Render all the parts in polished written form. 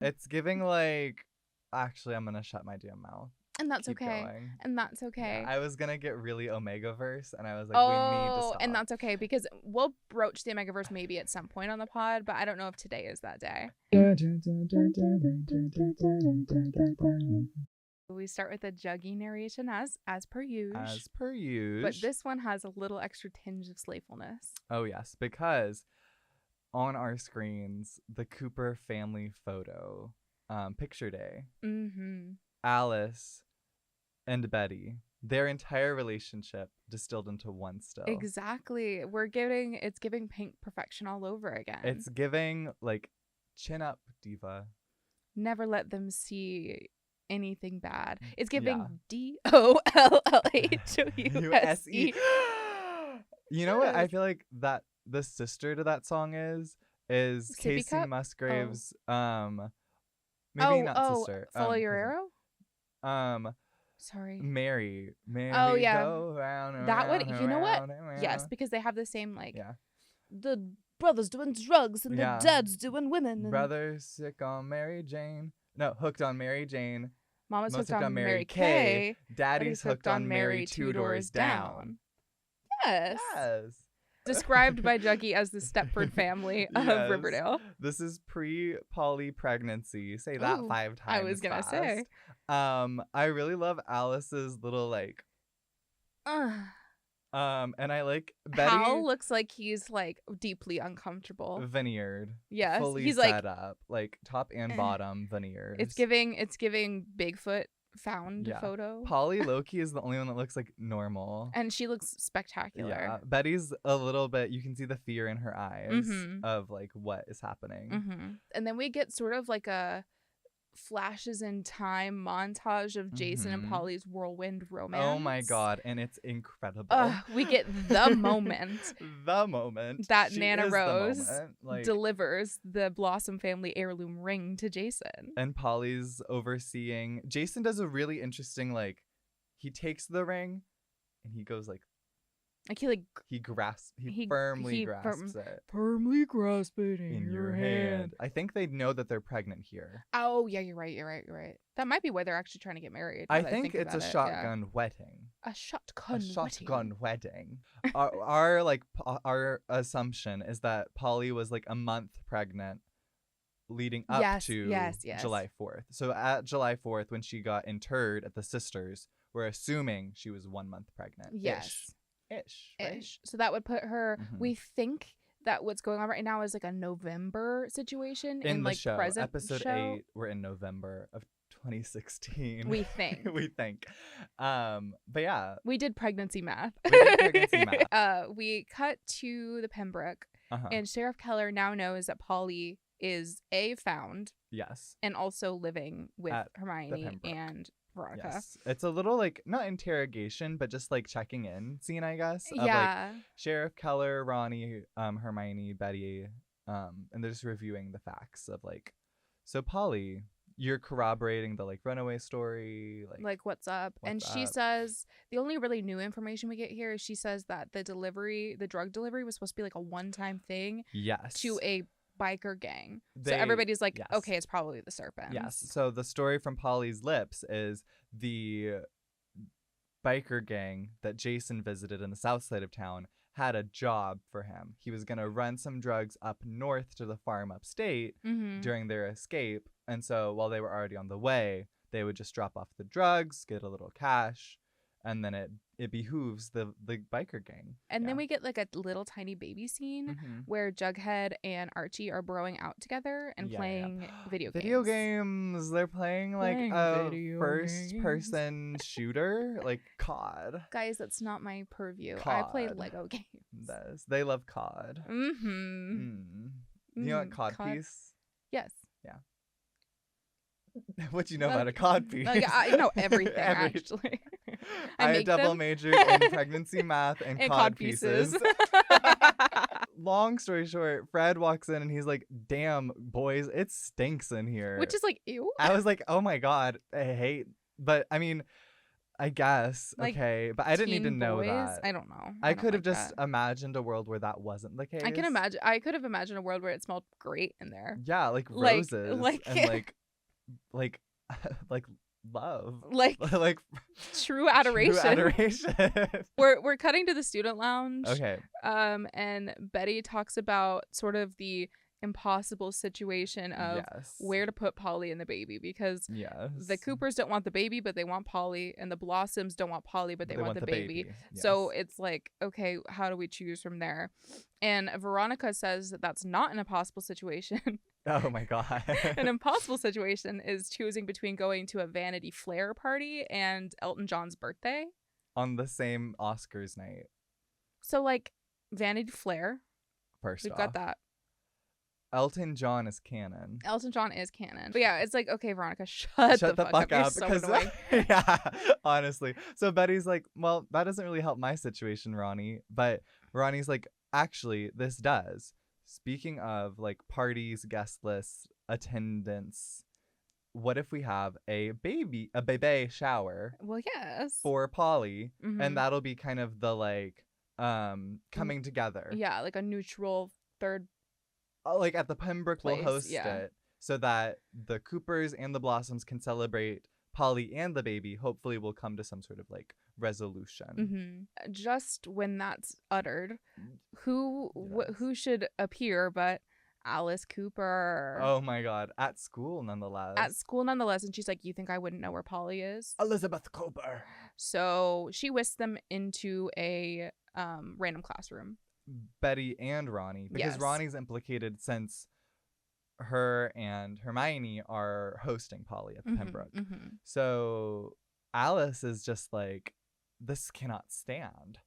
It's giving like, actually, I'm gonna shut my damn mouth. And that's Keep okay. going. And that's okay. Yeah, I was gonna get really Omega-verse, and I was like, we need to stop. And that's okay, because we'll broach the Omegaverse maybe at some point on the pod, but I don't know if today is that day. We start with a Juggy narration as per usual. As per usual. But this one has a little extra tinge of slayfulness. Oh, yes, because on our screens, the Cooper family photo, picture day, Alice and Betty, their entire relationship distilled into one still. Exactly. It's giving pink perfection all over again. It's giving like chin up diva. Never let them see anything bad. It's giving DOLLHOUSE. You know what I feel like that the sister to that song is Sippy Casey Cup? Musgrave's maybe not sister. Follow Your Arrow? Cousin. Sorry. Mary. Oh, yeah. Go round and That round would, and you know what? round and round. Yes, because they have the same, like, Yeah. the brothers doing drugs and Yeah. the dads doing women. And Brothers sick on Mary Jane. No, hooked on Mary Jane. Mama's Most hooked on Mary Kay. Daddy's hooked on Mary Two Doors Down. Yes. Yes. Described by Juggy as the Stepford family of Yes. Riverdale. This is pre-Polly pregnancy. Say that Ooh, 5 times. I was gonna say. I really love Alice's little like. And I like Betty. Hal looks like he's like deeply uncomfortable. Veneered. Yes, Fully he's set like up, like top and bottom veneers. It's giving Bigfoot found photo. Polly Loki is the only one that looks like normal. And she looks spectacular. Yeah, Betty's a little bit, you can see the fear in her eyes of like what is happening. And then we get sort of like a flashes in time montage of Jason and Polly's whirlwind romance. Oh my god, and it's incredible. We get the moment. The moment that she Nana is Rose the moment. Like, delivers the Blossom family heirloom ring to Jason. And Polly's overseeing. Jason does a really interesting, like, he takes the ring and he goes like he firmly grasps it. Firmly grasp it in your hand. I think they know that they're pregnant here. Oh yeah, you're right. That might be why they're actually trying to get married. I think it's a shotgun wedding. A shotgun wedding. Our assumption is that Polly was like a month pregnant leading up to July 4th. So at July 4th, when she got interred at the sisters, we're assuming she was 1 month pregnant. Yes. Ish. So that would put her, we think that what's going on right now is like a November situation in the like show. present Episode show. 8, we're in November of 2016. We think. But yeah. We did pregnancy math. We cut to the Pembroke, and Sheriff Keller now knows that Polly is found. Yes. And also living with Hermione and Veronica. Yes. It's a little like not interrogation, but just like checking in scene, I guess. Of, yeah. Like, Sheriff Keller, Ronnie, Hermione, Betty, and they're just reviewing the facts of like, so Polly, you're corroborating the like runaway story, like what's up. She says the only really new information we get here is she says that the drug delivery was supposed to be like a one-time thing. Yes. To a biker gang. So everybody's like, okay, it's probably the Serpents. Yes. So the story from Polly's lips is the biker gang that Jason visited in the south side of town had a job for him. He was going to run some drugs up north to the farm upstate during their escape. And so while they were already on the way, they would just drop off the drugs, get a little cash, and then it behooves the biker gang. And then we get like a little tiny baby scene where Jughead and Archie are broing out together and playing video games. They're playing like a first-person shooter, like COD. Guys, that's not my purview. COD. I play Lego games. They love COD. You know what COD piece? Yes. Yeah. What do you know about a COD piece? I know everything, actually. I double majored in pregnancy math and COD pieces. Long story short, Fred walks in and he's like, damn, boys, it stinks in here. Which is like, ew. I was like, oh my God, I hate. But I mean, I guess. Like, okay. But I didn't need to teen know boys? that. I don't know. I don't could have like just that. imagined a world where that wasn't the case. I could have imagined a world where it smelled great in there. Yeah, like Like- roses like- and like like love. Like like true adoration. true adoration. We're cutting to the student lounge. Okay. And Betty talks about sort of the impossible situation of Yes. where to put Polly and the baby, because Yes. the Coopers don't want the baby, but they want Polly, and the Blossoms don't want Polly, but they want the baby. Yes. So it's like, okay, how do we choose from there? And Veronica says that that's not an impossible situation. Oh my god. An impossible situation is choosing between going to a Vanity Fair party and Elton John's birthday. On the same Oscars night. So like Vanity Fair, First we've off. got that. Elton John is canon. Elton John is canon. But yeah, it's like, okay, Veronica, shut the fuck up. You're so because annoying. yeah, honestly. So Betty's like, well, that doesn't really help my situation, Ronnie. But Ronnie's like, actually, this does. Speaking of like parties, guest lists, attendance, what if we have a baby shower Well, yes. for Polly, Mhm. and that'll be kind of the like coming together. Yeah, like a neutral third. Like at the Pembroke will Place, host yeah. it so that the Coopers and the Blossoms can celebrate Polly and the baby. Hopefully we'll come to some sort of like resolution. Just when that's uttered, who Yes. who should appear but Alice Cooper? Oh my god. At school nonetheless. At school nonetheless, and she's like, you think I wouldn't know where Polly is? Elizabeth Cooper. So she whisks them into a random classroom. Betty and Ronnie. Because Yes. Ronnie's implicated since her and Hermione are hosting Polly at the Pembroke. So Alice is just like, this cannot stand.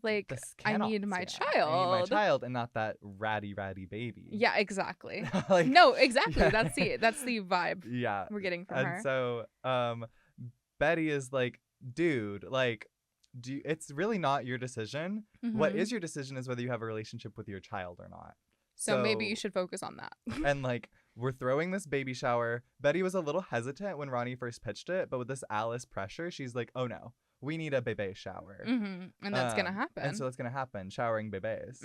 Like, This I cannot need my stand. child. I need my child and not that ratty baby. Yeah, exactly. like, No, exactly. yeah. That's the vibe Yeah. we're getting from And her. so Betty is like, dude, like, it's really not your decision. What Mhm. is your decision is whether you have a relationship with your child or not. So maybe you should focus on that. And like, we're throwing this baby shower. Betty was a little hesitant when Ronnie first pitched it, but with this Alice pressure, she's like, oh no, we need a bebe shower. And that's gonna happen. And so that's gonna happen, showering bebes.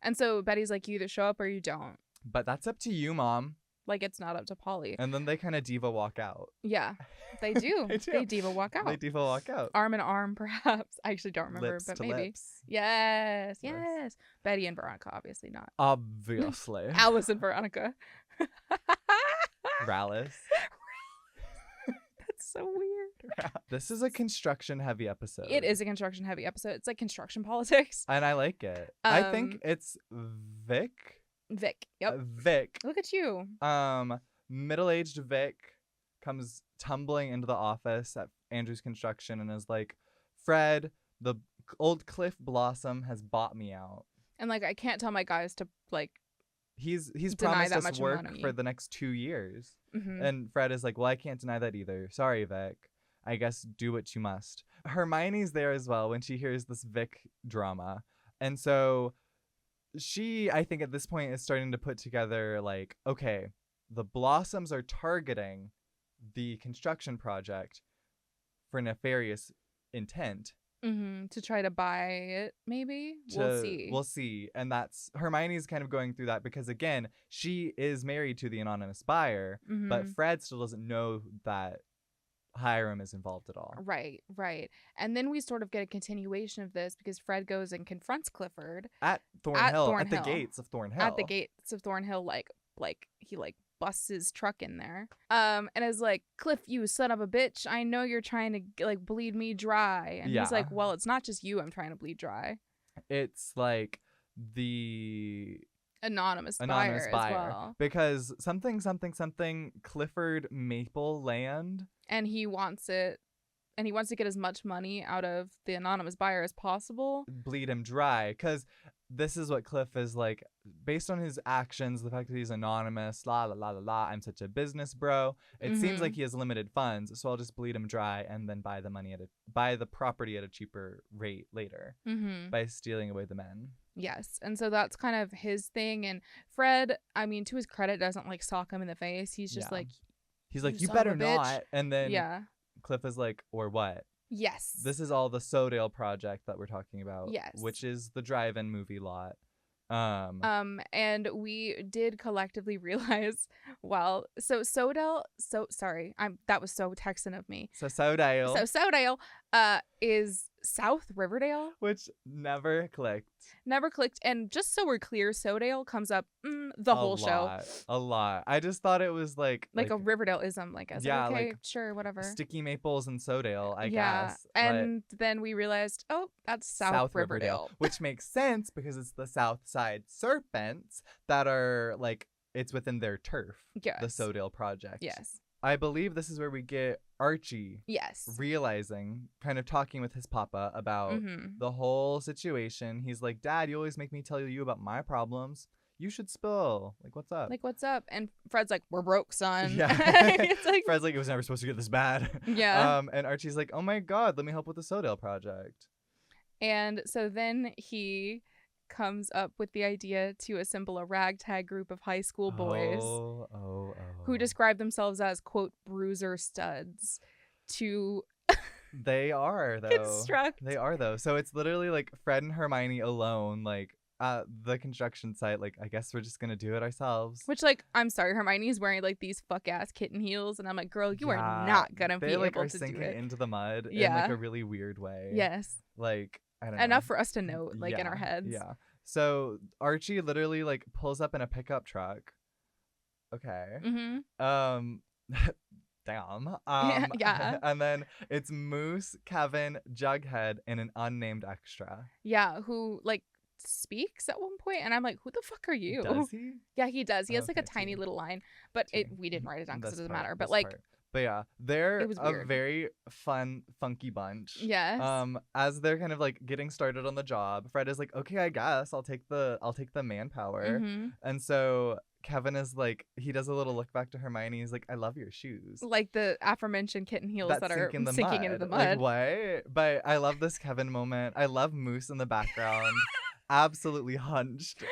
And so Betty's like, you either show up or you don't. But that's up to you, Mom. Like, it's not up to Polly. And then they kind of diva walk out. Yeah, they do. They do. They diva walk out. They diva walk out. Arm in arm, perhaps. I actually don't remember, Lips but to maybe. lips. Yes, Yes. yes. Betty and Veronica, obviously not. Obviously. Alice and Veronica. Rallis. That's so weird. This is a construction heavy episode. It is a construction heavy episode. It's like construction politics. And I like it. I think it's Vic. Vic. Yep. Vic. Look at you. Middle-aged Vic comes tumbling into the office at Andrew's construction and is like, Fred, the old Cliff Blossom has bought me out. And like, I can't tell my guys to like. He's Deny promised that us much work money. for the next 2 years. Mhm. And Fred is like, well, I can't deny that either. Sorry, Vic. I guess do what you must. Hermione's there as well when she hears this Vic drama. And so she, I think at this point, is starting to put together like, okay, the Blossoms are targeting the construction project for nefarious intent. To try to buy it, maybe. We'll see. We'll see. And that's Hermione's kind of going through that because, again, she is married to the anonymous buyer, but Fred still doesn't know that Hiram is involved at all. Right. And then we sort of get a continuation of this because Fred goes and confronts Clifford At Thornhill, at the Thornhill. gates of Thornhill. At the gates of Thornhill, like he like busts his truck in there. And is like, Cliff, you son of a bitch, I know you're trying to like bleed me dry. And he's like, well, it's not just you I'm trying to bleed dry. It's like the Anonymous buyer as well. Because something Clifford Maple Land. And he wants it. And he wants to get as much money out of the anonymous buyer as possible. Bleed him dry. Because this is what Cliff is like, based on his actions, the fact that he's anonymous, I'm such a business bro. It seems like he has limited funds, so I'll just bleed him dry and then buy the property at a cheaper rate later by stealing away the men. Yes. And so that's kind of his thing. And Fred, I mean, to his credit, doesn't like sock him in the face. He's just like, he's like, you son of better a bitch." not. And then Cliff is like, or what? Yes. This is all the Sodale project that we're talking about. Yes. Which is the drive-in movie lot. And we did collectively realize, that was so Texan of me. So Sodale Is South Riverdale, which never clicked. And just so we're clear, Sodale comes up the whole show a lot. I just thought it was like a Riverdale-ism, like, as yeah, okay, like sure, whatever. Sticky Maples and Sodale, I guess. And then we realized, oh, that's South Riverdale. Which makes sense because it's the South Side Serpents that are like, it's within their turf. Yes. The Sodale project. Yes. I believe this is where we get Archie. Yes. Realizing, kind of talking with his papa about the whole situation. He's like, Dad, you always make me tell you about my problems. You should spill. Like, what's up? And Fred's like, we're broke, son. Yeah. It's like, Fred's like, it was never supposed to get this bad. Yeah. And Archie's like, oh my God, let me help with the Sodale project. And so then he comes up with the idea to assemble a ragtag group of high school boys who describe themselves as, quote, bruiser studs to they are though construct. They are though. So it's literally like Fred and Hermione alone, like at the construction site, like, I guess we're just gonna do it ourselves. Which, like, I'm sorry, Hermione's wearing like these fuck ass kitten heels, and I'm like, girl, you are not gonna be like, able are to sinking do it into the mud in like a really weird way. Yes. Like, I don't enough know. for us to note, like, in our heads. Yeah. So Archie literally like pulls up in a pickup truck. Okay. Damn. Yeah. And then it's Moose, Kevin, Jughead, and an unnamed extra. Yeah, who like speaks at one point, and I'm like, who the fuck are you? Does he? Yeah, he does. He has like a tiny little line, but we didn't write it down because it doesn't matter. But like, but yeah, they're a weird. very fun, funky bunch. Yes. As they're kind of like getting started on the job, Fred is like, okay, I guess I'll take the manpower. And so Kevin is like, he does a little look back to Hermione. He's like, I love your shoes. Like the aforementioned kitten heels that are sinking into the Like, mud. what? But I love this Kevin moment. I love Moose in the background. Absolutely hunched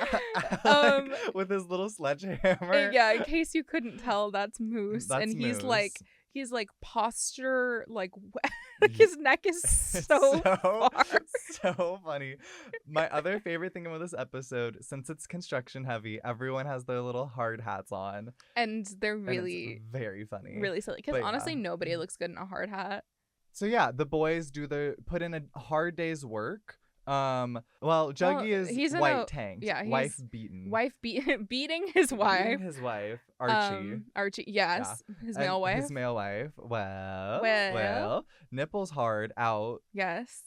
with his little sledgehammer. Yeah, in case you couldn't tell, that's Moose. That's and Moose. he's like posture, like his neck is so far. So funny. My other favorite thing about this episode, since it's construction heavy, everyone has their little hard hats on. And they're really very funny. Really silly. Because honestly, nobody looks good in a hard hat. So yeah, the boys put in a hard day's work. Well, Juggy is white tanked. Yeah, wife beaten. Beating his wife. Beating his wife, Archie. Archie, yes, yeah. His male wife. His male wife. Well, nipples hard out. Yes.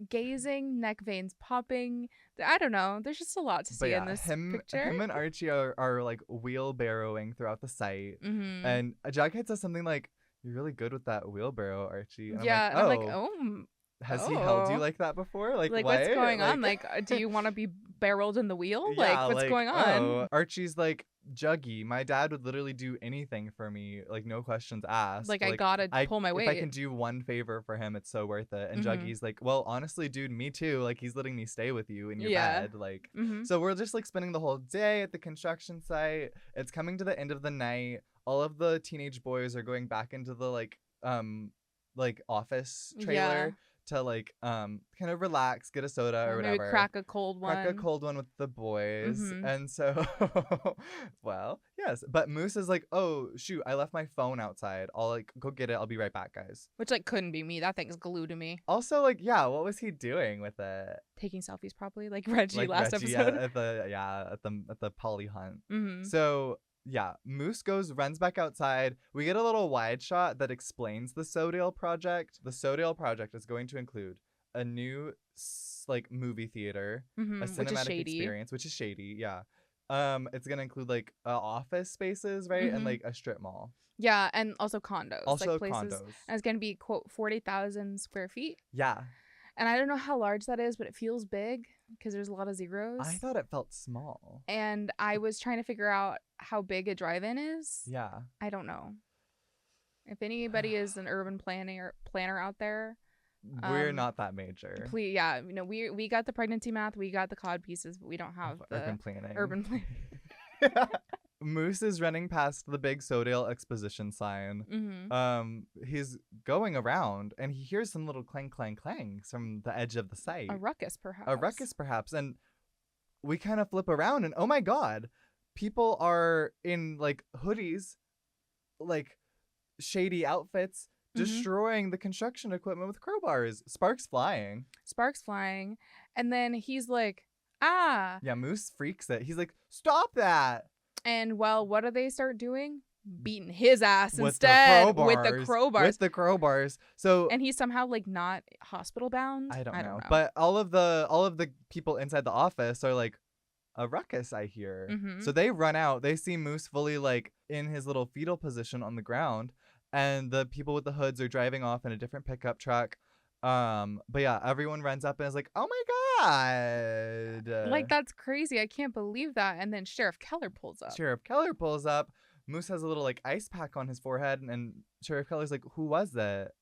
Gazing, neck veins popping. I don't know. There's just a lot to see in this picture. Him and Archie are like wheelbarrowing throughout the site, and Jughead says something like, "You're really good with that wheelbarrow, Archie." And I'm like, Has he held you like that before? Like what's going on? Like, do you want to be barreled in the wheel? Yeah, like, what's going on? Oh. Archie's like, Juggy, my dad would literally do anything for me, like, no questions asked. Like I gotta pull my weight. If I can do one favor for him, it's so worth it. And Juggy's like, well, honestly, dude, me too. Like, he's letting me stay with you in your bed. Like, so we're just like spending the whole day at the construction site. It's coming to the end of the night. All of the teenage boys are going back into the like office trailer. To like kind of relax, get a soda or whatever. Maybe crack a cold one with the boys. And so well, yes. But Moose is like, oh shoot, I left my phone outside. I'll like go get it. I'll be right back, guys. Which like couldn't be me. That thing's glued to me. Also, like, yeah, what was he doing with it? Taking selfies probably, like Reggie last episode. At the Polly hunt. So yeah, Moose runs back outside. We get a little wide shot that explains the Sodale project. The Sodale project is going to include a new like movie theater, a cinematic experience, which is shady. Yeah. It's gonna include like office spaces, right, and like a strip mall. Yeah, and also condos. Also like places. Condos. And it's gonna be, quote, 40,000 square feet. Yeah. And I don't know how large that is, but it feels big because there's a lot of zeros. I thought it felt small. And I was trying to figure out how big a drive-in is. Yeah. I don't know. If anybody is an urban planner out there, we're not that major. Please, yeah, we got the pregnancy math, we got the cod pieces, but we don't have the urban planning. Urban planning. Moose is running past the big Sodale exposition sign. He's going around and he hears some little clang, clang, clangs from the edge of the site. A ruckus, perhaps. A ruckus, perhaps. And we kind of flip around and, oh my God, people are in like hoodies, like shady outfits, destroying the construction equipment with crowbars. Sparks flying. And then he's like, ah. Yeah, Moose freaks it. He's like, stop that. And well, what do they start doing? Beating his ass instead with the crowbars. So and he's somehow like not hospital bound. I don't know. But all of the people inside the office are like, a ruckus, I hear. So they run out. They see Moose fully like in his little fetal position on the ground, and the people with the hoods are driving off in a different pickup truck. But yeah, everyone runs up and is like, oh my God. Like, that's crazy. I can't believe that. And then Sheriff Keller pulls up. Moose has a little like ice pack on his forehead, and Sheriff Keller's like, who was that?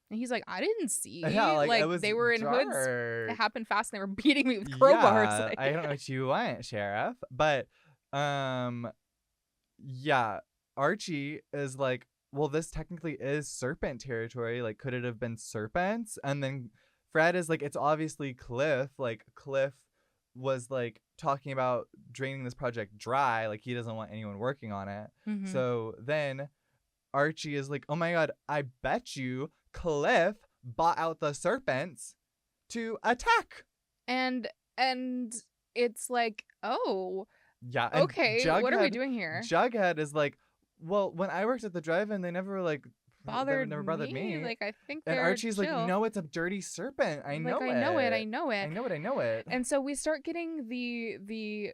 And he's like, I didn't see. Yeah, like it was they were in dark. hoods. It happened fast and they were beating me with crowbars. Yeah, like. I don't know what you want, Sheriff. But yeah, Archie is like, well, this technically is serpent territory. Like, could it have been serpents? And then Fred is like, it's obviously Cliff. Like, Cliff was like talking about draining this project dry. Like, he doesn't want anyone working on it. So then Archie is like, oh my God, I bet you Cliff bought out the serpents to attack. And it's like, oh, yeah. Okay, what are we doing here? Jughead is like, well, when I worked at the drive-in, they never like bothered me. Like, I think they're and Archie's chill. like, no, it's a dirty serpent. I know it. And so we start getting the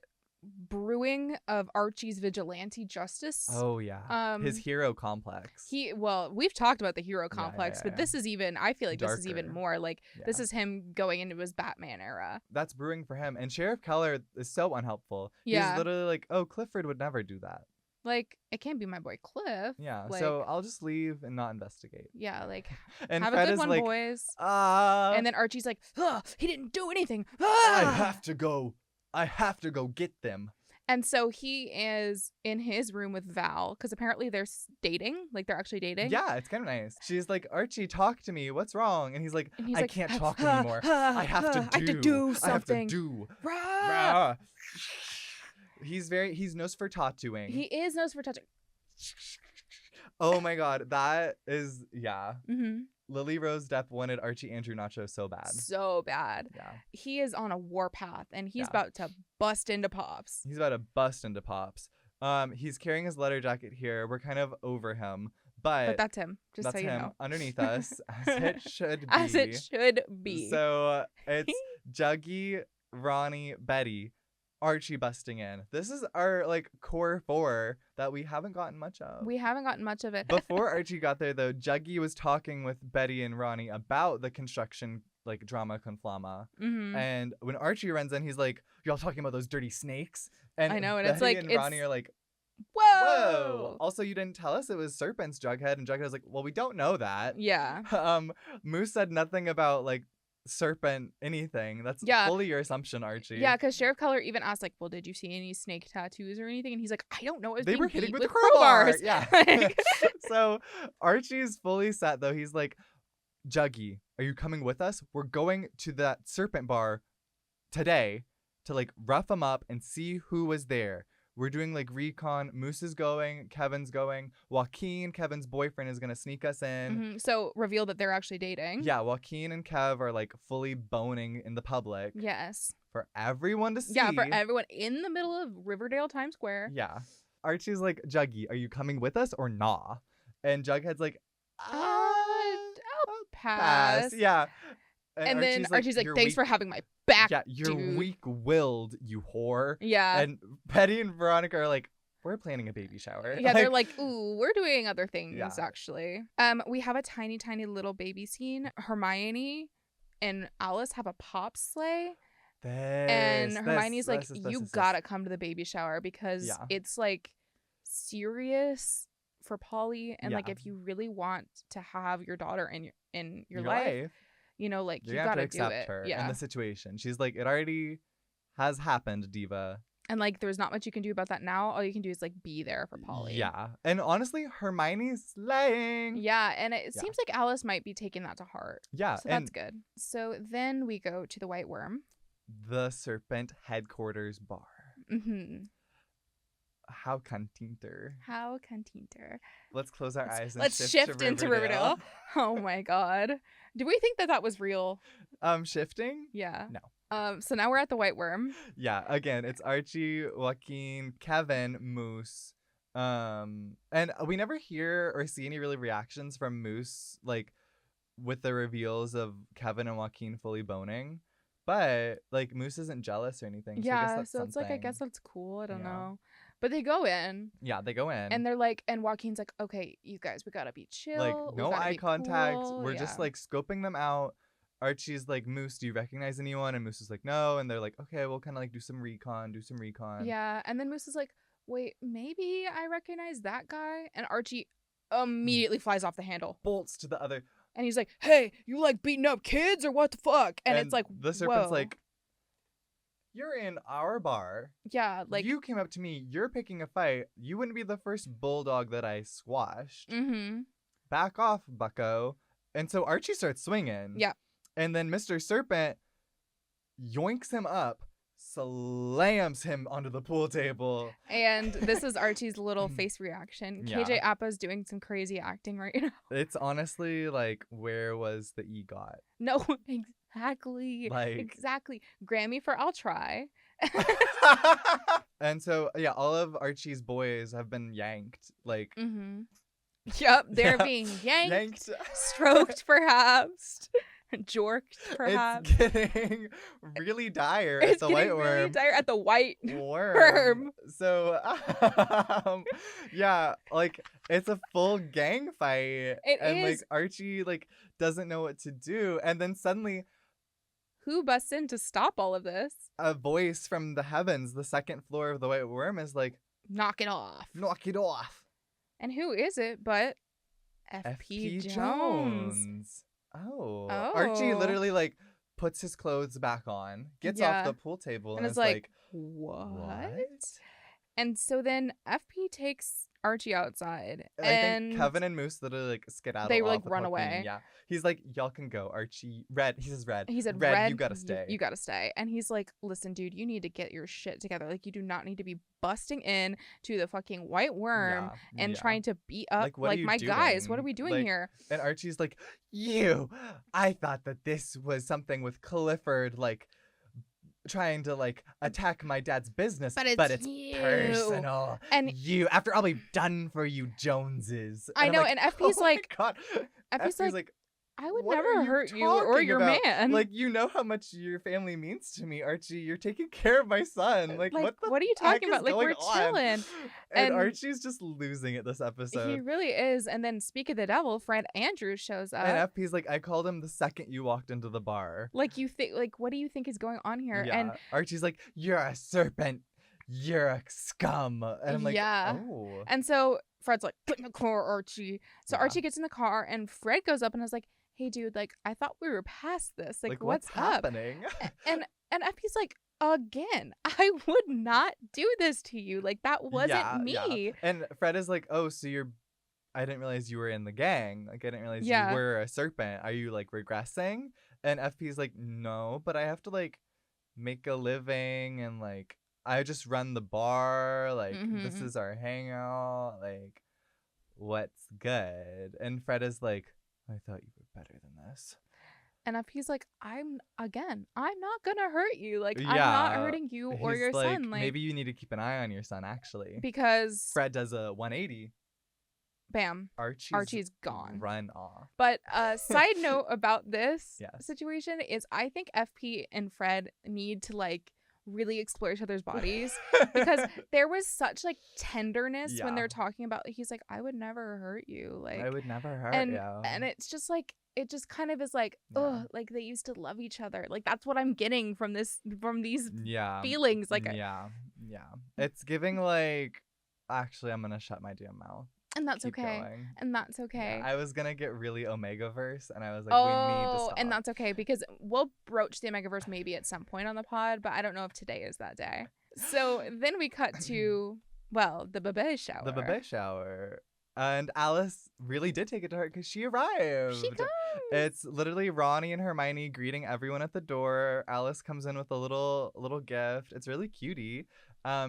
brewing of Archie's vigilante justice. Oh yeah. His hero complex. We've talked about the hero complex, but this is even, I feel like darker. This is even more like, this is him going into his Batman era. That's brewing for him. And Sheriff Keller is so unhelpful. Yeah. He's literally like, oh, Clifford would never do that. Like, it can't be my boy Cliff. Yeah, like, so I'll just leave and not investigate. Yeah, like, and have Fred a good one, like, boys. And then Archie's like, he didn't do anything. I have to go get them. And so he is in his room with Val, because apparently they're dating. Like, they're actually dating. Yeah, it's kind of nice. She's like, Archie, talk to me. What's wrong? And he's like, I can't talk anymore. I have to do something. Rah! He's Nosferatu-ing. He is Nosferatu. Oh my God, that is, yeah. Lily Rose Depp wanted Archie Andrew Nacho so bad. Yeah. He is on a warpath, and he's about to bust into Pops. He's carrying his letter jacket here. We're kind of over him, but that's him. Just so you know. Underneath us, as it should be. So it's Juggy, Ronnie, Betty, Archie busting in. This is our like core four that we haven't gotten much of. Before Archie got there though, Juggy was talking with Betty and Ronnie about the construction like drama conflama. And when Archie runs in, he's like, y'all talking about those dirty snakes? And I know, and Betty it's like, and Ronnie are like, whoa. Also, you didn't tell us it was serpents, Jughead. And Jughead's like, well, we don't know that. Yeah. Moose said nothing about like serpent anything. That's fully your assumption, Archie. Yeah, because Sheriff Keller even asked like, well, did you see any snake tattoos or anything? And he's like, I don't know. They were hitting with the crowbars. Yeah. So Archie's fully set though. He's like, Juggy, are you coming with us? We're going to that serpent bar today to like rough them up and see who was there. We're doing like recon. Moose is going. Kevin's going. Joaquin, Kevin's boyfriend, is going to sneak us in. So reveal that they're actually dating. Yeah, Joaquin and Kev are like fully boning in the public. Yes. For everyone to see. Yeah, for everyone in the middle of Riverdale Times Square. Yeah. Archie's like, Juggy, are you coming with us or nah? And Jughead's like, I'll pass. Yeah. And then Archie's like, thanks for having my back. Yeah, you're weak-willed, you whore. Yeah. And Betty and Veronica are like, we're planning a baby shower. Yeah, they're like, ooh, we're doing other things, actually. We have a tiny, tiny little baby scene. Hermione and Alice have a pop sleigh. Hermione's like, you gotta come to the baby shower because it's like serious for Polly. And like, if you really want to have your daughter in your life, you know, like, you gotta accept do it. Her in the situation. She's like, it already has happened, Diva. And like there's not much you can do about that now. All you can do is like be there for Polly. Yeah. And honestly, Hermione's slaying. Yeah, and it seems like Alice might be taking that to heart. Yeah. So that's good. So then we go to the White Worm. The Serpent Headquarters Bar. Mm-hmm. How cantinter. How cantinter. Let's close our eyes and let's shift into Riverdale. Oh my god. Do we think that was real? Shifting? Yeah. No. So now we're at the White Worm. Yeah, again, it's Archie, Joaquin, Kevin, Moose. And we never hear or see any really reactions from Moose, like with the reveals of Kevin and Joaquin fully boning. But like Moose isn't jealous or anything. Yeah, so it's like I guess that's cool. I don't know. But they go in. Yeah, they go in. And they're like, and Joaquin's like, okay, you guys, we gotta be chill. Like no eye contact. Cool. We're just like scoping them out. Archie's like, Moose, do you recognize anyone? And Moose is like, no. And they're like, okay, we'll kind of like do some recon. Yeah. And then Moose is like, wait, maybe I recognize that guy. And Archie immediately flies off the handle. Bolts to the other. And he's like, hey, you like beating up kids or what the fuck? And it's like, the Serpent's like, you're in our bar. Yeah, like you came up to me. You're picking a fight. You wouldn't be the first bulldog that I squashed. Mm-hmm. Back off, bucko. And so Archie starts swinging. Yeah. And then Mr. Serpent yoinks him up, slams him onto the pool table. And this is Archie's little face reaction. Yeah. KJ Appa's doing some crazy acting right now. It's honestly like, where was the EGOT? No, exactly. Like... Exactly. Grammy for I'll Try. And so, yeah, all of Archie's boys have been yanked. Like... Mm-hmm. Yep, they're being yanked. Stroked, perhaps. Jorked, perhaps. It's getting really dire at the White Worm. Really dire at the White Worm. So, yeah, like it's a full gang fight. It and is. Like Archie like doesn't know what to do, and then suddenly, who busts in to stop all of this? A voice from the heavens, the second floor of the White Worm, is like, "Knock it off! Knock it off!" And who is it but F.P. Jones? Oh. Archie literally like puts his clothes back on, gets off the pool table, and is like, what? And so then FP takes Archie outside, and I think Kevin and Moose literally like skedaddle. They off like with run Joaquin. away. Yeah, he's like, y'all can go. Archie, Red. He says Red. He said Red. You gotta stay. You gotta stay. And he's like, listen, dude, you need to get your shit together. Like, you do not need to be busting in to the fucking White Worm and trying to beat up like my guys. What are we doing here? And Archie's like, I thought that this was something with Clifford, like trying to like attack my dad's business, but it's personal. And you, after all we've done for you Joneses. I know. And FP's like, God. FP's like, I would never hurt you or your man. Like, you know how much your family means to me, Archie. You're taking care of my son. Like what are you talking about? Like, we're chilling. And Archie's just losing it this episode. He really is. And then, speak of the devil, Fred Andrews shows up. And FP's like, I called him the second you walked into the bar. Like, you think, like, what do you think is going on here? Yeah. And Archie's like, you're a serpent. You're a scum. And I'm like, oh. And so Fred's like, get in the car, Archie. So Archie gets in the car, and Fred goes up and is like, hey, dude, like, I thought we were past this. Like what's happening? And FP's like, again, I would not do this to you. Like, that wasn't me. Yeah. And Fred is like, oh, so I didn't realize you were in the gang. Like, I didn't realize you were a serpent. Are you, like, regressing? And FP's like, no, but I have to, like, make a living and, like, I just run the bar. Like, this is our hangout. Like, what's good? And Fred is like, I thought you were better than this. And FP's like, I'm not gonna hurt you. Like, I'm not hurting you or your son. Like, maybe you need to keep an eye on your son, actually. Because Fred does a 180. Bam. Archie's gone. Run off. But side note about this situation is I think FP and Fred need to, like, really explore each other's bodies because there was such like tenderness when they're talking about, like, he's like, I would never hurt you, like I would never hurt you, and it's just like, it just kind of is like, oh, like they used to love each other. Like, that's what I'm getting from these feelings. Like, it's giving like, actually I'm gonna shut my damn mouth. And that's okay. And that's okay. Yeah, I was gonna get really Omegaverse, and I was like, we need to stop. And that's okay, because we'll broach the Omegaverse maybe at some point on the pod, but I don't know if today is that day. So then we cut to, well, the baby shower. The baby shower. And Alice really did take it to heart because she arrived. She comes. It's literally Ronnie and Hermione greeting everyone at the door. Alice comes in with a little gift. It's really cutie.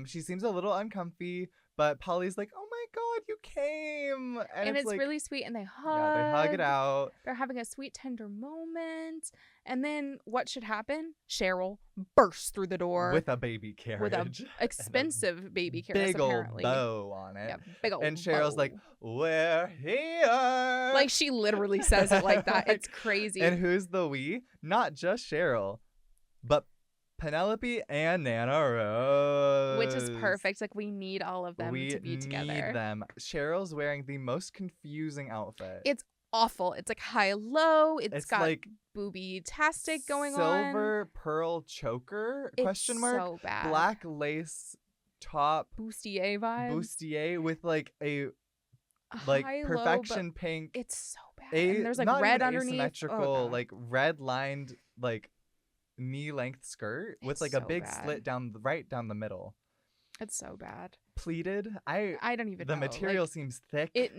She seems a little uncomfy, but Polly's like, "Oh my God, you came!" And it's like, really sweet. And they hug. Yeah, they hug it out. They're having a sweet, tender moment. And then what should happen? Cheryl bursts through the door With a baby carriage. with an expensive baby carriage, big apparently. old bow on it. Yeah, big old And Cheryl's bow. like, "We're here." Like, she literally says it like that. It's crazy. And who's the we? Not just Cheryl, but Penelope and Nana Rose. Which is perfect. Like, we need all of them We to be together. need them. Cheryl's wearing the most confusing outfit. It's awful. It's like high-low. It's got like booby-tastic going on. silver pearl choker? It's Question mark. so bad. Black lace top. Bustier vibes. Bustier with like a like High-low, perfection but pink. it's so bad. And there's like not red even underneath. asymmetrical, Oh, God. like red lined like knee length skirt with It's like so a big bad. slit right down the middle. It's so bad. Pleated. I don't even The know. material Like, seems thick. it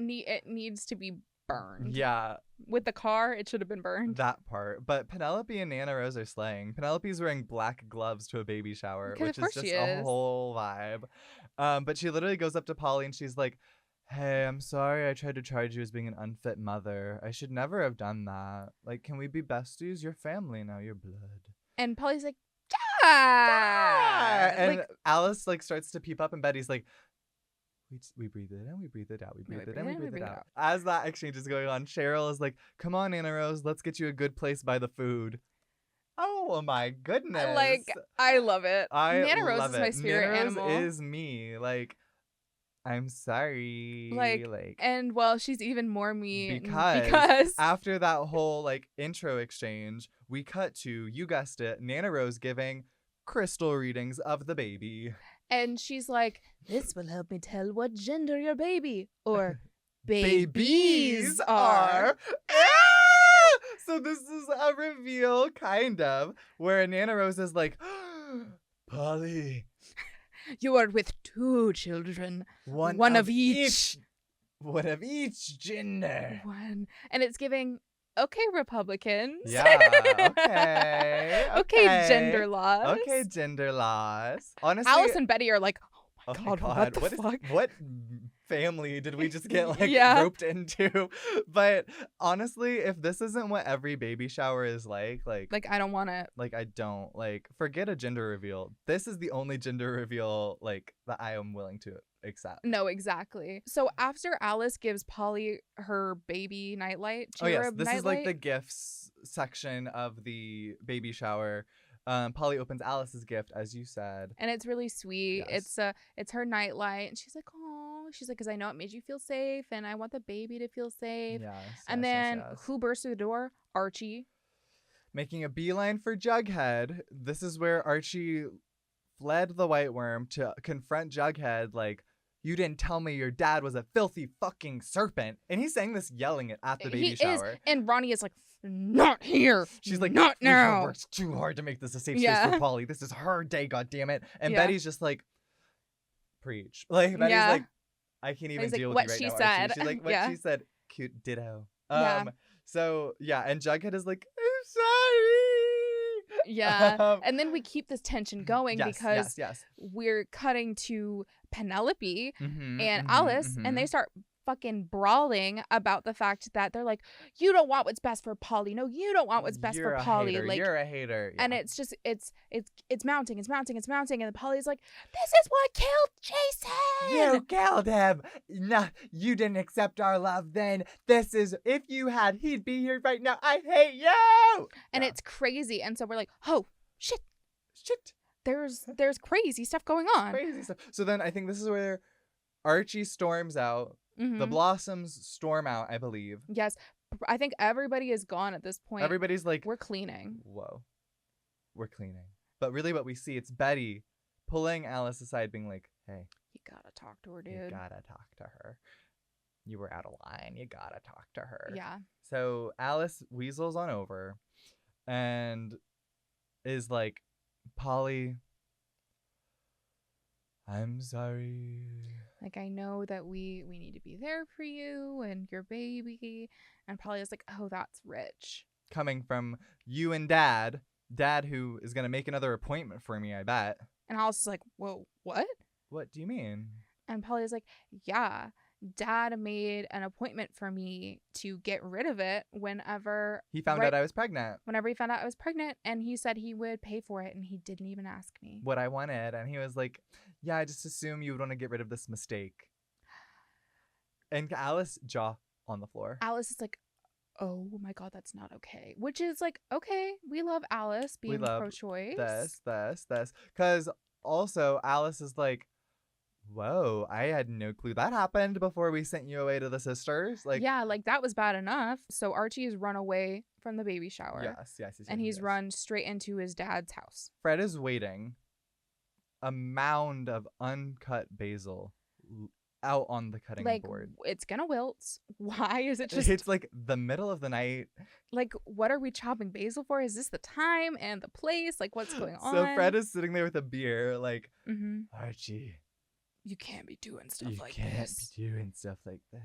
needs to be burned. Yeah, With the car, it should have been burned. that part. But Penelope and Nana Rose are slaying. Penelope's wearing black gloves to a baby shower, 'Cause of which is course just she a is. whole vibe. But she literally goes up to Polly and she's like, "Hey, I'm sorry I tried to charge you as being an unfit mother. I should never have done that. Like, can we be besties? You're family now. You're blood." And Polly's like, yeah. And Like, Alice like starts to peep up, and Betty's like, we breathe it in, we breathe it out, we breathe it in, we breathe it out. As that exchange is going on, Cheryl is like, "Come on, Nana Rose, let's get you a good place by the food." Oh my goodness! like, I love it. I Nana Rose love is my it. spirit Nana Rose animal. is me. Like, I'm sorry. Like, and well, she's even more me because after that whole like intro exchange, we cut to, you guessed it, Nana Rose giving crystal readings of the baby. and she's like, "This will help me tell what gender your baby or babies Babies are." So this is a reveal, kind of, where Nana Rose is like, "Polly, You are with 2 children. one of each. One of each gender." One. And it's giving, okay, Republicans. Yeah, okay. Okay, gender laws. Okay, gender laws. Honestly, Alice and Betty are like, oh God, my God, what the what is- fuck? what family did we just get like Yeah. roped into? But honestly, if this isn't what every baby shower is like I don't want to. like I don't like forget a gender reveal. This is the only gender reveal like that I am willing to accept. No, exactly. So after Alice gives Polly her baby nightlight, Oh yes, cherub this is like the nightlight, gifts section of the baby shower. Polly opens Alice's gift, as you said. and it's really sweet. Yes. It's her nightlight, and she's like, "Oh," she's like, "because I know it made you feel safe, and I want the baby to feel safe." Yes, And yes, then yes. who bursts through the door? Archie. Making a beeline for Jughead. This is where Archie fled the White Worm to confront Jughead like, "You didn't tell me your dad was a filthy fucking serpent." And he's saying this yelling it at the baby He shower. is, and Ronnie is like, "Not here." She's like, "Not "You've now." worked too hard to make this a safe space Yeah. for Polly. This is her day, goddammit." And Yeah. Betty's just like, preach. Like, Betty's Yeah. like, "I can't even He's like, deal with "What you right she now, said." Archie." She's like, "What Yeah. she said." Cute ditto. Yeah. So, yeah, and Jughead is like, "I'm sorry." Yeah. And then we keep this tension going yes, because yes. we're cutting to Penelope Mhm, and mhm, Alice, mhm. and they start fucking brawling about the fact that they're like, "You don't want what's best for Polly. No, you don't want what's best You're for a Polly." hater. Like, You're a hater. and Yeah. it's just it's mounting, and Polly's like, "This is what killed Jason." You killed him. No, you didn't accept our love then. This is, if you had, he'd be here right now. I hate you. And Yeah. it's crazy, and so we're like, "Oh shit, shit. there's crazy stuff going on." Crazy stuff. So then I think this is where Archie storms out. The Mhm. Blossoms storm out, I believe. Yes, I think everybody is gone at this point. Everybody's like, We're cleaning. whoa, we're cleaning. But really what we see, it's Betty pulling Alice aside being like, "Hey, You gotta talk to her, dude. you gotta talk to her. You were out of line. You gotta talk to her." Yeah. So Alice weasels on over and is like, "Polly, I'm sorry. Like, I know that we need to be there for you and your baby. And Polly is like, oh, that's rich. Coming from you and Dad who is going to make another appointment for me, I bet. And Alice is like, whoa, what? What do you mean? And Polly is like, yeah, Dad made an appointment for me to get rid of it whenever he found out I was pregnant. Whenever he found out I was pregnant, and he said he would pay for it, and he didn't even ask me what I wanted. And he was like, yeah, I just assume you would want to get rid of this mistake. And Alice, jaw on the floor. Alice is like, oh my God, that's not okay. Which is like, okay, we love Alice being pro-choice. This. Because also Alice is like, whoa, I had no clue that happened before we sent you away to the sisters. Like, yeah, like that was bad enough. So Archie has run away from the baby shower. Yes. And he's run straight into his dad's house. Fred is waiting. A mound of uncut basil out on the cutting board. It's gonna wilt. Why is it just... It's like the middle of the night. Like, what are we chopping basil for? Is this the time and the place? Like, what's going on? So Fred is sitting there with a beer like, Archie, you can't be doing stuff like this. You can't be doing stuff like this.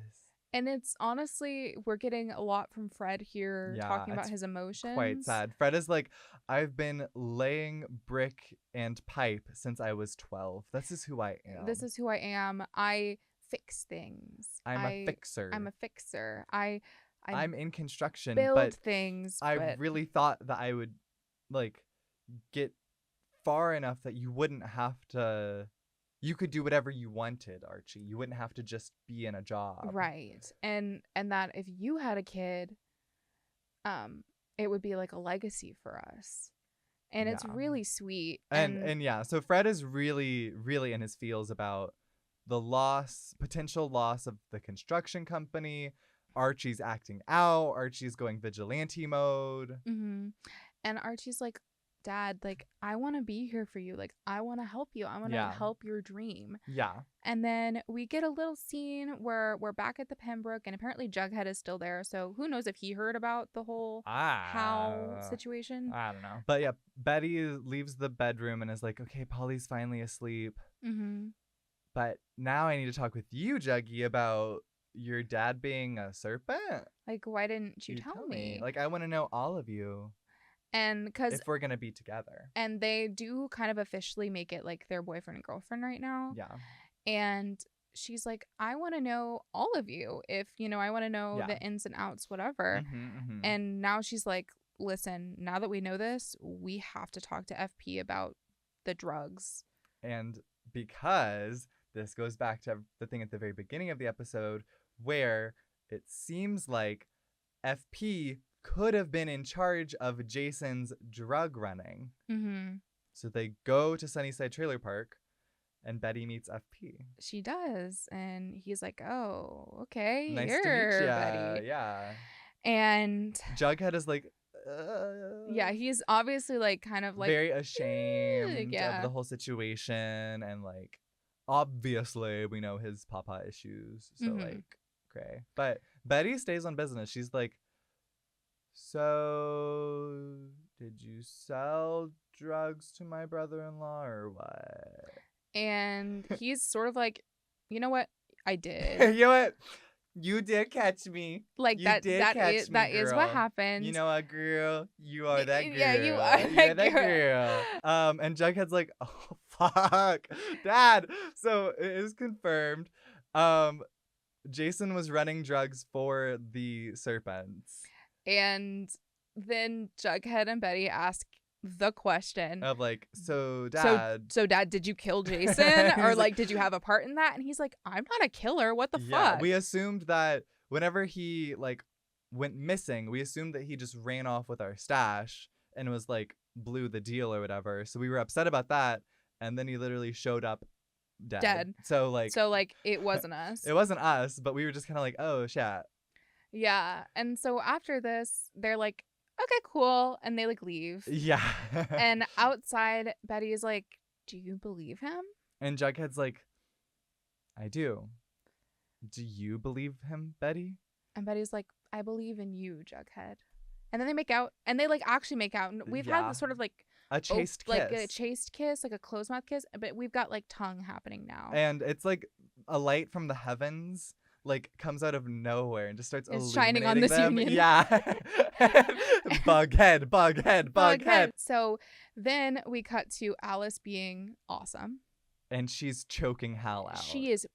And it's honestly, we're getting a lot from Fred here, talking about his emotions. Quite sad. Fred is like, I've been laying brick and pipe since I was 12. This is who I am. This is who I am. I fix things. I'm a fixer. I'm a fixer. I'm in construction, build things. I really thought that I would like get far enough that you wouldn't have to. You could do whatever you wanted, Archie. You wouldn't have to just be in a job. Right. And that if you had a kid, it would be like a legacy for us. And it's really sweet. And yeah, so Fred is really, really in his feels about the potential loss of the construction company. Archie's acting out. Archie's going vigilante mode. Mm-hmm. And Archie's like, Dad, like, I want to be here for you. Like, I want to help you. I want to help your dream. Yeah. And then we get a little scene where we're back at the Pembroke, and apparently Jughead is still there. So who knows if he heard about the whole Hal situation. I don't know. But yeah, Betty leaves the bedroom and is like, okay, Polly's finally asleep. Mm-hmm. But now I need to talk with you, Juggy, about your dad being a serpent. Like, why didn't you tell me? Like, I want to know all of you. And because if we're gonna be together, and they do kind of officially make it like their boyfriend and girlfriend right now. Yeah. And she's like, I want to know all of you. If I want to know the ins and outs, whatever. And now she's like, listen, now that we know this, we have to talk to FP about the drugs. And because this goes back to the thing at the very beginning of the episode where it seems like FP could have been in charge of Jason's drug running. Mm-hmm. So they go to Sunnyside Trailer Park and Betty meets FP. She does. And he's like, oh, okay. Nice to meet you, Betty. Yeah. And Jughead is like, yeah, he's obviously like kind of like very ashamed of the whole situation. And like, obviously we know his papa issues. So like, okay. But Betty stays on business. She's like, so, did you sell drugs to my brother-in-law or what? And he's sort of like, you know what? I did. You know what? You did catch me. Like, that is what happened. You know what, girl? You are that girl. Yeah, you are that girl. And Jughead's like, oh, fuck. Dad. So, it is confirmed. Jason was running drugs for the serpents. And then Jughead and Betty ask the question of like, so Dad, so Dad, did you kill Jason? Or like, did you have a part in that? And he's like, I'm not a killer. What the fuck? We assumed that whenever he like went missing, we assumed that he just ran off with our stash and was like blew the deal or whatever. So we were upset about that. And then he literally showed up dead. So like it wasn't us. It wasn't us, but we were just kind of like, oh shit. Yeah. And so after this, they're like, okay, cool. And they like leave. Yeah. And outside, Betty is like, do you believe him? And Jughead's like, I do. Do you believe him, Betty? And Betty's like, I believe in you, Jughead. And then they make out, and they like actually make out. And we've had this sort of like a chaste kiss. Like a chaste kiss, like a closed mouth kiss, but we've got like tongue happening now. And it's like a light from the heavens like comes out of nowhere and just starts it's illuminating shining on this them. union. Yeah. Bug head. So then we cut to Alice being awesome. And she's choking Hal out. She is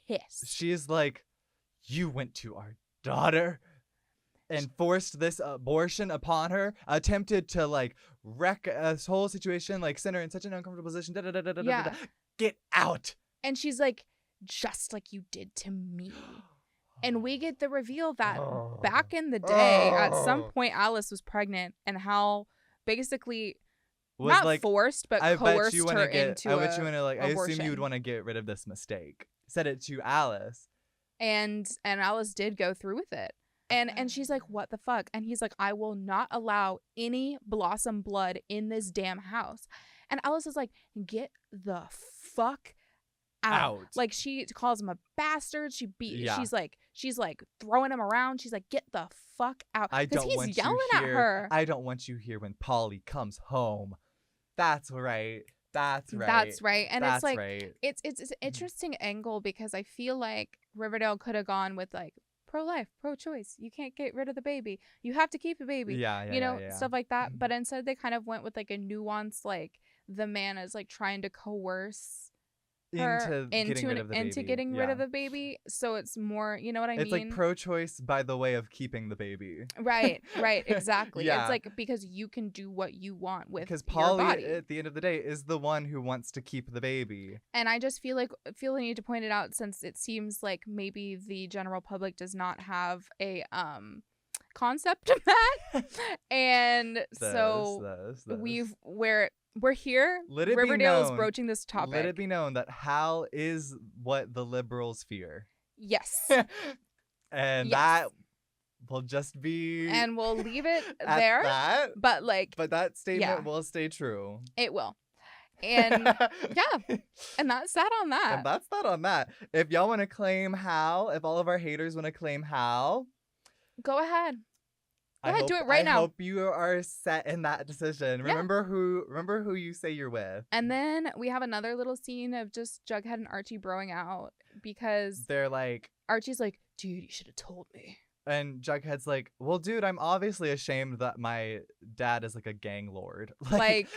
pissed. She's like, you went to our daughter and forced this abortion upon her, attempted to like wreck this whole situation, like send her in such an uncomfortable position. Yeah. Get out. And she's like, just like you did to me. And we get the reveal that back in the day, at some point, Alice was pregnant, and Hal basically was not like, forced, but coerced her into I bet you want to like. abortion. I assume you would want to get rid of this mistake. Said it to Alice, and Alice did go through with it. And she's like, what the fuck? And he's like, I will not allow any Blossom blood in this damn house. And Alice is like, get the fuck out. Like, she calls him a bastard. She's like throwing him around. She's like, get the fuck out. Because he's yelling at her. I don't want you here when Polly comes home. That's right. And it's like right. it's an interesting angle, because I feel like Riverdale could have gone with like pro-life, pro-choice. You can't get rid of the baby. You have to keep the baby. Yeah. Stuff like that. But instead they kind of went with like a nuance, like the man is like trying to coerce her into getting rid of the baby. So it's more, you know what I mean? It's like pro-choice by the way of keeping the baby. Right, exactly. It's like, because you can do what you want with your Polly, body. at the end of the day, is the one who wants to keep the baby. And I just feel the need to point it out, since it seems like maybe the general public does not have a concept of that. And we're here. Riverdale is broaching this topic. Let it be known that Hal is what the liberals fear. Yes. And that will just be. And we'll leave it there. But that statement will stay true. It will. And and that's that on that. If y'all want to claim Hal, if all of our haters want to claim Hal, go ahead. Go ahead, do it right now. I hope you are set in that decision. Yeah. Remember who you say you're with. And then we have another little scene of just Jughead and Archie broing out, because they're like, Archie's like, dude, you should have told me. And Jughead's like, well, dude, I'm obviously ashamed that my dad is like a gang lord. Like,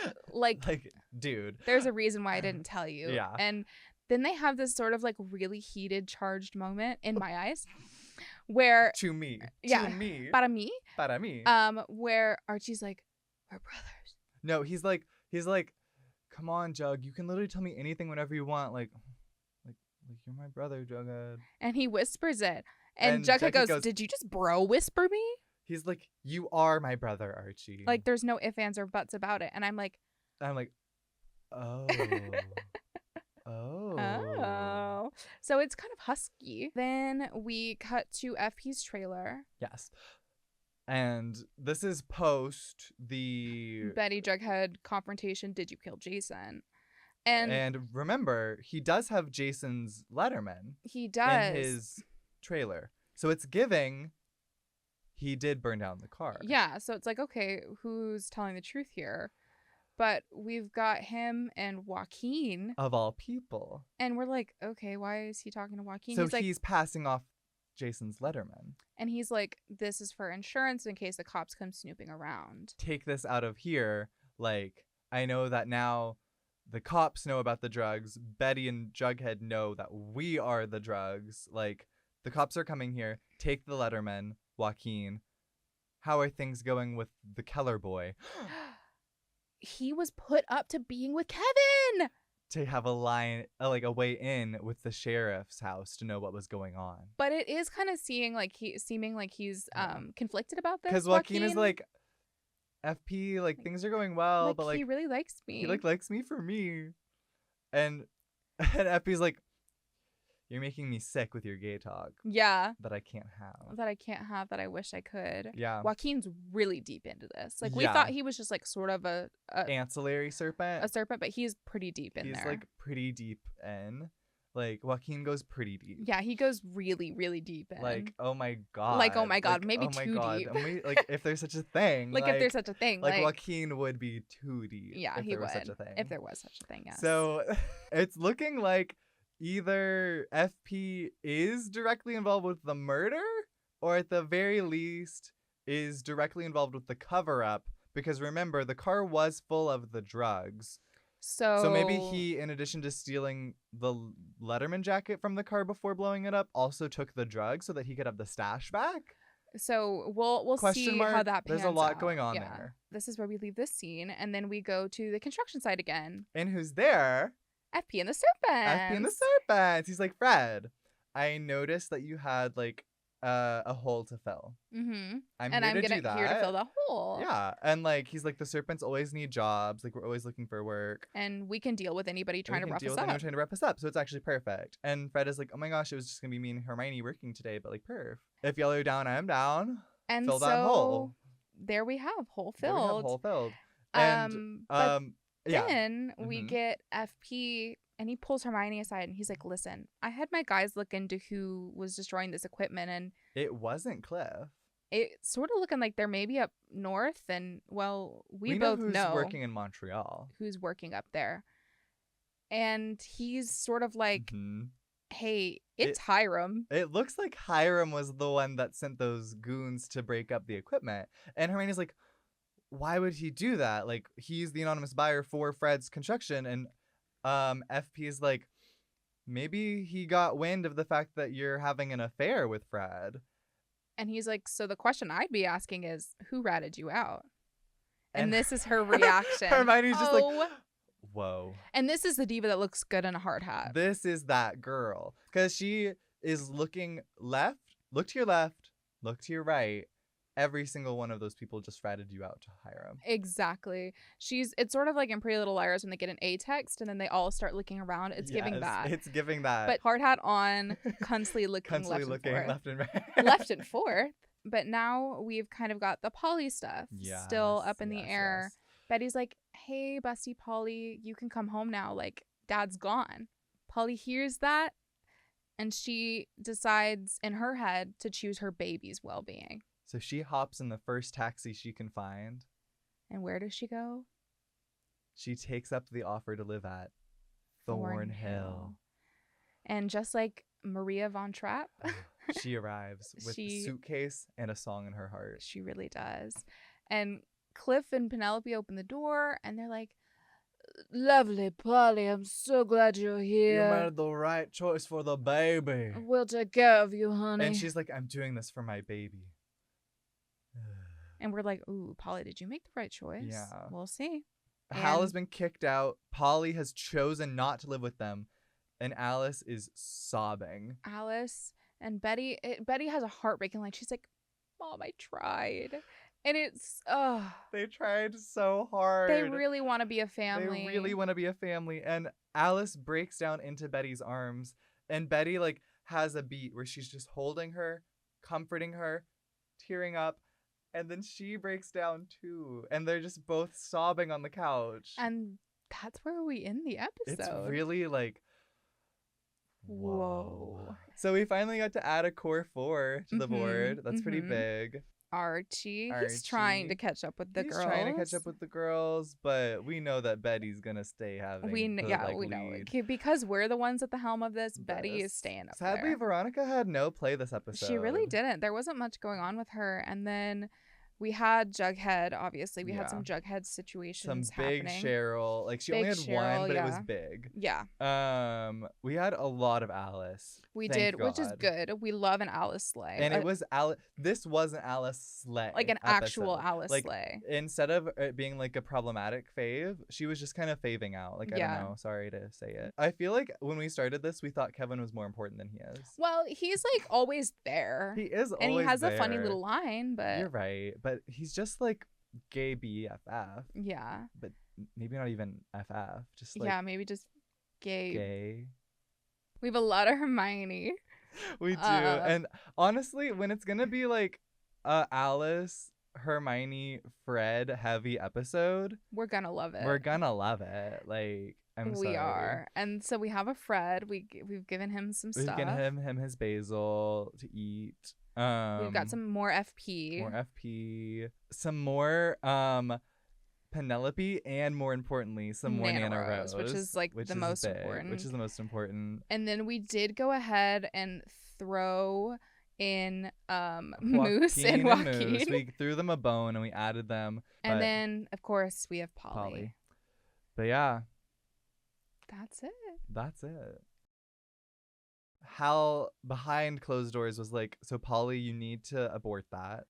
dude. There's a reason why I didn't tell you. Yeah. And then they have this sort of like really heated, charged moment in my eyes. Where to me para mí where Archie's like, we're brothers. No, he's like come on, Jug, you can literally tell me anything whenever you want, like you're my brother, Jughead. And he whispers it, and Jughead goes, did you just bro whisper me? He's like, you are my brother, Archie. Like, there's no ifs, ands, or buts about it. And I'm like, oh. Oh. So it's kind of husky. Then we cut to FP's trailer. Yes. And this is post the Betty Jughead confrontation. Did you kill Jason? And remember, he does have Jason's Letterman. He does. In his trailer. So it's giving he did burn down the car. Yeah. So it's like, okay, who's telling the truth here? But we've got him and Joaquin. Of all people. And we're like, okay, why is he talking to Joaquin? So he's passing off Jason's Letterman. And he's like, this is for insurance in case the cops come snooping around. Take this out of here. Like, I know that now the cops know about the drugs. Betty and Jughead know that we are the drugs. Like, the cops are coming here. Take the Letterman, Joaquin. How are things going with the Keller boy? He was put up to being with Kevin to have a way in with the sheriff's house to know what was going on. But it is kind of seeming like he's conflicted about this. Because Joaquin is like, FP, like, things are going well, but like he really likes me. He likes me for me, and FP's like, you're making me sick with your gay talk. Yeah. That I can't have. That I wish I could. Yeah. Joaquin's really deep into this. Like, we thought he was just like sort of a ancillary serpent. A serpent, but he's pretty deep in there. He's like pretty deep in. Like, Joaquin goes pretty deep. Yeah, he goes really, really deep in. Like, oh my God. Like, oh my God, maybe oh my too God. deep. Like, if there's such a thing. Like, if there's such a thing. Like, Joaquin would be too deep. Yeah, if he there would. was such a thing. If there was such a thing, yes. So, it's looking like either FP is directly involved with the murder, or at the very least is directly involved with the cover-up. Because remember, the car was full of the drugs. So maybe he, in addition to stealing the Letterman jacket from the car before blowing it up, also took the drugs so that he could have the stash back? So we'll Question see mark? how that pans There's a lot out. going on there. This is where we leave this scene, and then we go to the construction site again. And who's there? FP and the Serpents. FP and the Serpents. He's like, Fred, I noticed that you had like a hole to fill. Mm-hmm. I'm here to fill the hole. Yeah, and like he's like, the Serpents always need jobs. Like, we're always looking for work, and we can deal with anybody trying to rough us up. Trying to wrap us up, so it's actually perfect. And Fred is like, oh my gosh, it was just gonna be me and Hermione working today, but like, perf. If y'all are down, I'm down. And fill that hole. There we have hole There we have filled. hole filled. And yeah. Then we get FP. And he pulls Hermione aside and he's like, listen, I had my guys look into who was destroying this equipment, and it wasn't Cliff. It's sort of looking like they're maybe up north, and well, we both know who's working in Montreal. Who's working up there. And he's sort of like, hey, it's Hiram. It looks like Hiram was the one that sent those goons to break up the equipment. And Hermione's like, why would he do that? Like, he's the anonymous buyer for Fred's construction, and FP is like, maybe he got wind of the fact that you're having an affair with Fred. And he's like, so the question I'd be asking is, who ratted you out? And this is her reaction. Hermione's just like, whoa. And this is the diva that looks good in a hard hat. This is that girl. Because she is looking left, look to your left, look to your right. Every single one of those people just ratted you out to Hiram. Exactly. It's sort of like in Pretty Little Liars when they get an A text and then they all start looking around. It's giving that. It's giving that. But hard hat on, constantly looking left and right. Left and forth. But now we've kind of got the Polly stuff still up in the air. Yes. Betty's like, hey, busty Polly, you can come home now. Like, Dad's gone. Polly hears that, and she decides in her head to choose her baby's well-being. So she hops in the first taxi she can find. And where does she go? She takes up the offer to live at Thornhill. And just like Maria von Trapp, she arrives with a suitcase and a song in her heart. She really does. And Cliff and Penelope open the door and they're like, lovely Polly, I'm so glad you're here. You made the right choice for the baby. We'll take care of you, honey. And she's like, I'm doing this for my baby. And we're like, ooh, Polly, did you make the right choice? Yeah. We'll see. Hal has been kicked out. Polly has chosen not to live with them. And Alice is sobbing. Alice and Betty has a heartbreaking line. She's like, Mom, I tried. And it's, they tried so hard. They really want to be a family. And Alice breaks down into Betty's arms. And Betty, like, has a beat where she's just holding her, comforting her, tearing up. And then she breaks down too. And they're just both sobbing on the couch. And that's where we end the episode. It's really like, whoa. So we finally got to add a core 4 to the board. That's pretty big. Archie. He's trying to catch up with the girls. He's trying to catch up with the girls, but we know that Betty's gonna stay having we know lead. Because we're the ones at the helm of this. Betty is staying up there. Sadly, Veronica had no play this episode. She really didn't. There wasn't much going on with her. And then we had Jughead, obviously. We had some Jughead situations happening. Some big Cheryl. Like, she only had one, but it was big. Yeah. We had a lot of Alice. We did, which is good. We love an Alice sleigh. And it was Alice. This was an Alice sleigh. Like an actual Alice sleigh. Instead of it being like a problematic fave, she was just kind of faving out. Like, I don't know. Sorry to say it. I feel like when we started this, we thought Kevin was more important than he is. Well, he's like always there. He is always there. And he has a funny little line, but... You're right. But he's just like gay BFF. Yeah. But maybe not even FF. Just like... Yeah, maybe just gay. Gay. We have a lot of Hermione. We do. And honestly, when it's going to be like Alice, Hermione, Fred heavy episode, we're going to love it. We're going to love it. Like, I'm We sorry. are. And so we have a Fred. We've given him some We've stuff. given him his basil to eat. We've got some more FP. More FP. Some more Penelope, and more importantly, some more Nana Rose, which is like the most big, important. Which is the most important. And then we did go ahead and throw in Moose and Joaquin. Moose. We threw them a bone and we added them. And then, of course, we have Polly. But yeah. That's it. Hal, behind closed doors, was like, so Polly, you need to abort that.